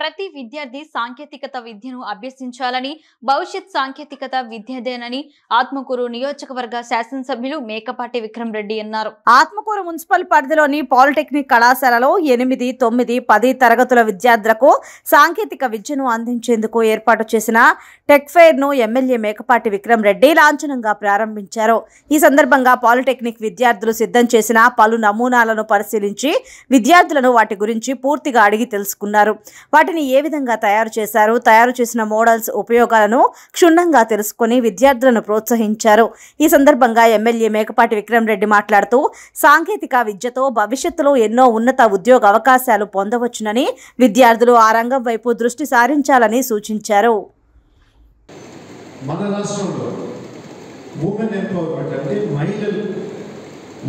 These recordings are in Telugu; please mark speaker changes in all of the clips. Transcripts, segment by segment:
Speaker 1: ప్రతి విద్యార్థి సాంకేతికత విద్యను అభ్యసించాలని, భవిష్యత్ సాంకేతికత విద్యదేనని ఆత్మకూరు నియోజకవర్గ శాసనసభ్యులు మేకపాటి విక్రమ్ రెడ్డి అన్నారు.
Speaker 2: ఆత్మకూరు మున్సిపల్ పరిధిలోని పాలిటెక్నిక్ కళాశాలలో 8, 9, 10 తరగతుల విద్యార్థులకు సాంకేతిక విద్యను అందించేందుకు ఏర్పాటు చేసిన టెక్ ఫెయిర్ ను ఎమ్మెల్యే మేకపాటి విక్రమ్ రెడ్డి లాంఛనంగా ప్రారంభించారు. ఈ సందర్భంగా పాలిటెక్నిక్ విద్యార్థులు సిద్ధం చేసిన పలు నమూనాలను పరిశీలించి విద్యార్థులను వాటి గురించి పూర్తిగా అడిగి తెలుసుకున్నారు. వాటిని ఏ విధంగా తయారు చేశారు, తయారు చేసిన మోడల్స్ ఉపయోగాలను క్షుణ్ణంగా తెలుసుకుని విద్యార్థులను ప్రోత్సహించారు. ఈ సందర్భంగా ఎమ్మెల్యే మేకపాటి విక్రమ్ రెడ్డి మాట్లాడుతూ సాంకేతిక విద్యతో భవిష్యత్తులో ఎన్నో ఉన్నత ఉద్యోగ అవకాశాలు పొందవచ్చునని, విద్యార్థులు ఆ రంగం వైపు దృష్టి సారించాలని సూచించారు.
Speaker 3: మన రాష్ట్రంలో ఉమెన్ ఎంపవర్మెంట్ అంటే మహిళలు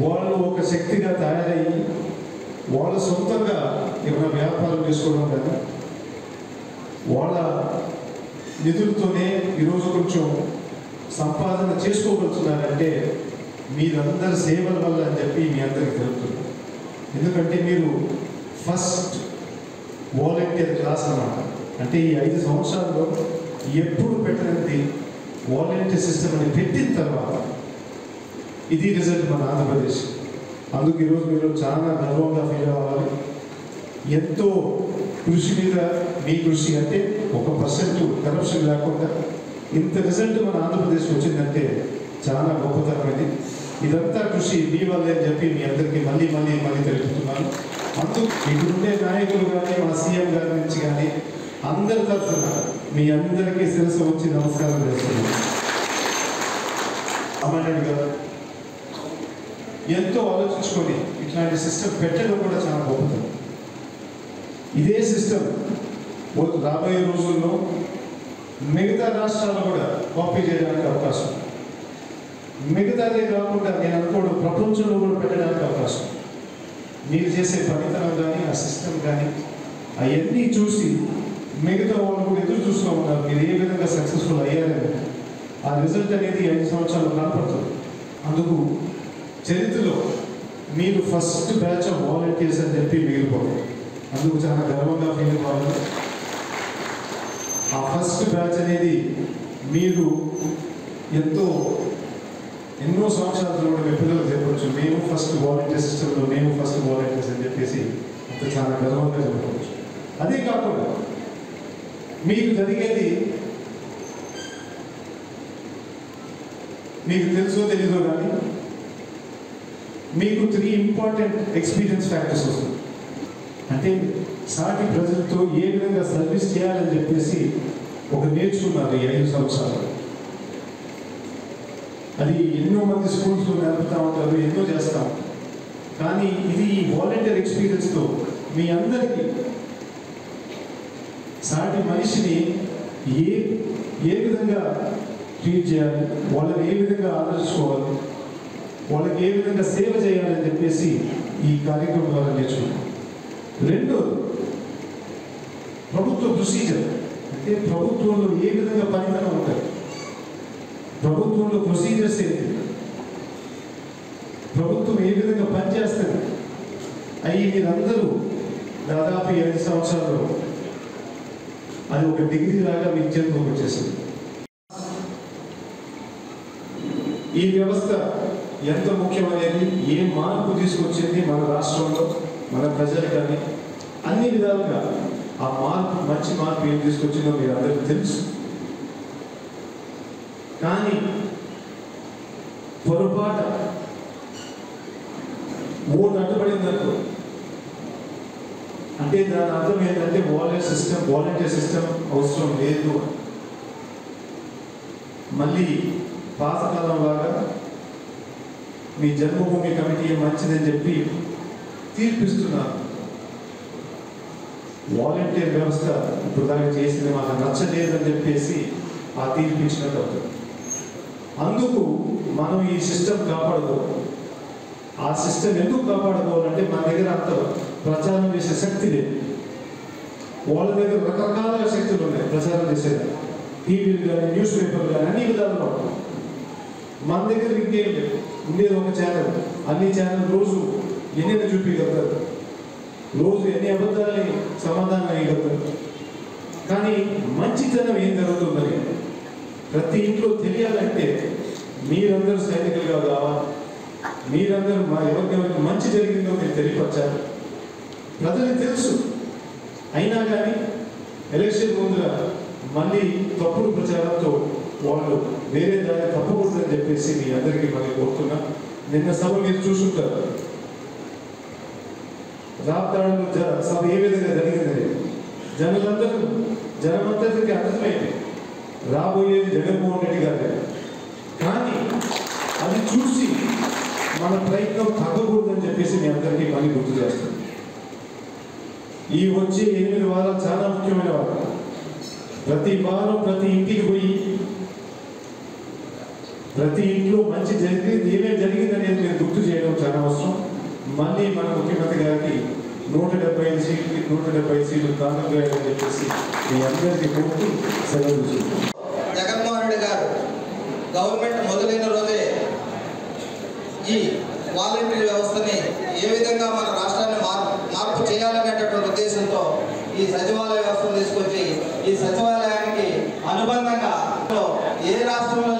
Speaker 3: వాళ్ళు ఒక శక్తిగా తయారయ్యి వాళ్ళ సొంతంగా ఏమైనా వ్యాపారం చేసుకోవడం కానీ వాళ్ళ నిధులతోనే ఈరోజు కొంచెం సంపాదన చేసుకోగలుగుతున్నారంటే మీరందరి సేవల వల్ల అని చెప్పి మీ అందరికీ తెలుపుతుంది. ఎందుకంటే మీరు ఫస్ట్ వాలంటీర్ క్లాస్ అన్నమాట. అంటే ఈ 5 సంవత్సరాల్లో ఎప్పుడు పెట్టినది వాలంటీర్ సిస్టమ్ అని పెట్టిన తర్వాత ఇది రిజల్ట్ మన ఆంధ్రప్రదేశ్. అందుకు ఈరోజు మీరు చాలా గర్వంగా ఫీల్ అవ్వాలి. ఎంతో కృషి మీద మీ కృషి అంటే 1% కరప్షన్ లేకుండా ఇంత రిజల్ట్ మన ఆంధ్రప్రదేశ్ వచ్చిందంటే చాలా గొప్పతనమైంది. ఇదంతా కృషి మీ వల్లే అని చెప్పి మీ అందరికీ మళ్ళీ తెలుపుతున్నాను. అందుకు ఇక్కడుండే నాయకులు కానీ మన సీఎం గారి నుంచి కానీ అందరి తరఫున మీ అందరికీ శిరస్సు వచ్చి నమస్కారం చేస్తున్నాను. సామాన్యుడు గారు ఎంతో ఆలోచించుకొని ఇట్లాంటి సిస్టమ్ పెట్టడం కూడా చాలా గొప్పతనం. ఇదే సిస్టమ్ రాబోయే రోజుల్లో మిగతా రాష్ట్రాలు కూడా కాపీ చేయడానికి అవకాశం, మిగతాదే కాకుండా నేను అనుకోవడం ప్రపంచంలో కూడా పెట్టడానికి అవకాశం. మీరు చేసే పనితనం కానీ ఆ సిస్టమ్ కానీ అవన్నీ చూసి మిగతా వాళ్ళు కూడా ఎదురు చూస్తూ ఉన్నారు మీరు ఏ విధంగా సక్సెస్ఫుల్ అయ్యారని. ఆ రిజల్ట్ అనేది 5 సంవత్సరాలు కనపడుతుంది. అందుకు చరిత్రలో మీరు ఫస్ట్ బ్యాచ్ ఆఫ్ వాలంటీర్స్ అని చెప్పి మిగిలిపోతారు. అందుకు చాలా గర్వంగా ఫీల్ అవ్వాలి. ఆ ఫస్ట్ బ్యాచ్ అనేది మీరు ఎన్నో సంవత్సరాలు కూడా మీ పిల్లలకు చెప్పవచ్చు మేము ఫస్ట్ వాలంటీర్ సిస్టంలో మేము ఫస్ట్ వాలంటీర్స్ అని చెప్పేసి అంత చాలా గర్వంగా చెప్పవచ్చు. అదే కాకుండా మీకు జరిగేది మీకు తెలుసో తెలీదో కానీ మీకు 3 ఇంపార్టెంట్ ఎక్స్పీరియన్స్ ఫ్యాక్టర్స్ వస్తుంది. అంటే సాటి ప్రజలతో ఏ విధంగా సర్వీస్ చేయాలని చెప్పేసి ఒక నేర్చుకున్నారు ఈ 5 సంవత్సరాలు. అది ఎన్నో మంది స్కూల్స్లో నేర్పుతూ ఉంటారు, ఎన్నో చేస్తాం. కానీ ఇది ఈ వాలంటీర్ ఎక్స్పీరియన్స్తో మీ అందరికీ సాటి మనిషిని ఏ విధంగా ట్రీట్ చేయాలి, వాళ్ళని ఏ విధంగా ఆదర్శించుకోవాలి, వాళ్ళకి ఏ విధంగా సేవ చేయాలని చెప్పేసి ఈ కార్యక్రమం ద్వారా నేర్చుకున్నాం. రెండోది ప్రభుత్వ ప్రొసీజర్. అంటే ప్రభుత్వంలో ఏ విధంగా పనితనం ఉంటుంది, ప్రభుత్వంలో ప్రొసీజర్స్ ఏంటి, ప్రభుత్వం ఏ విధంగా పనిచేస్తుంది, అవి మీరందరూ దాదాపు 5 సంవత్సరాలు అది ఒక డిగ్రీ లాగా మీ చేతిలోకి వచ్చేసింది. ఈ వ్యవస్థ ఎంత ముఖ్యమనేది, ఏ మార్పు తీసుకొచ్చింది మన రాష్ట్రంలో మన ప్రజలు కానీ అన్ని విధాలుగా ఆ మార్పు మంచి మార్పు ఏం తీసుకొచ్చిందో మీరు అందరికీ తెలుసు. కానీ పొరపాట ఓటు అడ్డుపడిందనుకో అంటే దాని అర్థం ఏంటంటే వాలంటీర్ సిస్టమ్ అవసరం లేదు. మళ్ళీ పాతకాలం లాగా మీ జన్మభూమి కమిటీ మంచిదని చెప్పి తీర్పిస్తున్నారు. వాలంటీర్ వ్యవస్థ ఇప్పుడు దాకా చేసింది మాకు నచ్చలేదని చెప్పేసి ఆ తీర్పిచ్చినట్టు అవుతుంది. అందుకు మనం ఈ సిస్టమ్ కాపాడుకోవాలి. ఆ సిస్టమ్ ఎందుకు కాపాడుకోవాలంటే మన దగ్గర అంత ప్రచారం చేసే శక్తి లేదు. వాళ్ళ దగ్గర రకరకాల శక్తులు ఉన్నాయి ప్రచారం చేసేది, టీవీలు కానీ న్యూస్ పేపర్లు కానీ అన్ని విధాలుగా. మన దగ్గర ఇంకేం లేదు, ఉండేది ఒక ఛానల్. అన్ని ఛానల్ రోజు ఎన్ని చూపించగలుగుతారు, రోజు ఎన్ని అబద్ధాలని సమాధానం అయ్యగలుగుతారు. కానీ మంచితనం ఏం జరుగుతుందని ప్రతి ఇంట్లో తెలియాలంటే మీరందరూ సైనికులుగా కావాలి. మీరందరూ ఎవరికెవరికి మంచి జరిగిందో మీరు తెలియపరచాలి. ప్రజలకు తెలుసు, అయినా కానీ ఎలక్షన్ ముందుగా మళ్ళీ తప్పుడు ప్రచారంతో వాళ్ళు వేరే దాన్ని తప్పకూడదని చెప్పేసి మీ అందరికీ మళ్ళీ కోరుతున్నా. నిన్న సభ మీరు చూసుంటారు, రాప్తాడు సభ ఏ విధంగా జరిగిందని జనమంతటికి అర్థమైంది రాబోయేది జగన్మోహన్ రెడ్డి గారు. కానీ అది చూసి మన ప్రయత్నం తగ్గకూడదని చెప్పేసి మీ అందరికీ మళ్ళీ గుర్తు చేస్తాం. ఈ వచ్చే 8 వారాలు చాలా ముఖ్యమైన వారం. ప్రతి వారం ప్రతి ఇంటికి పోయి ప్రతి ఇంట్లో మంచి జరిగింది, ఏమేమి జరిగిందనేది మీరు గుర్తు చేయడం చాలా అవసరం. మళ్ళీ మన ముఖ్యమంత్రి గారికి 175 సీట్లు కానుకని చెప్పేసి మీ అందరికీ కోరుతూ సెలవు తీసుకుంటాం.
Speaker 4: జగన్మోహన్ రెడ్డి గారు గవర్నమెంట్ మొదలైన రోజే ఈ వాలంటీర్ వ్యవస్థని ఏ విధంగా మన రాష్ట్రాన్ని మార్పు చేయాలనేటటువంటి ఉద్దేశంతో ఈ సచివాలయ వ్యవస్థను తీసుకొచ్చి ఈ సచివాలయానికి అనుబంధంగా ఏ రాష్ట్రంలో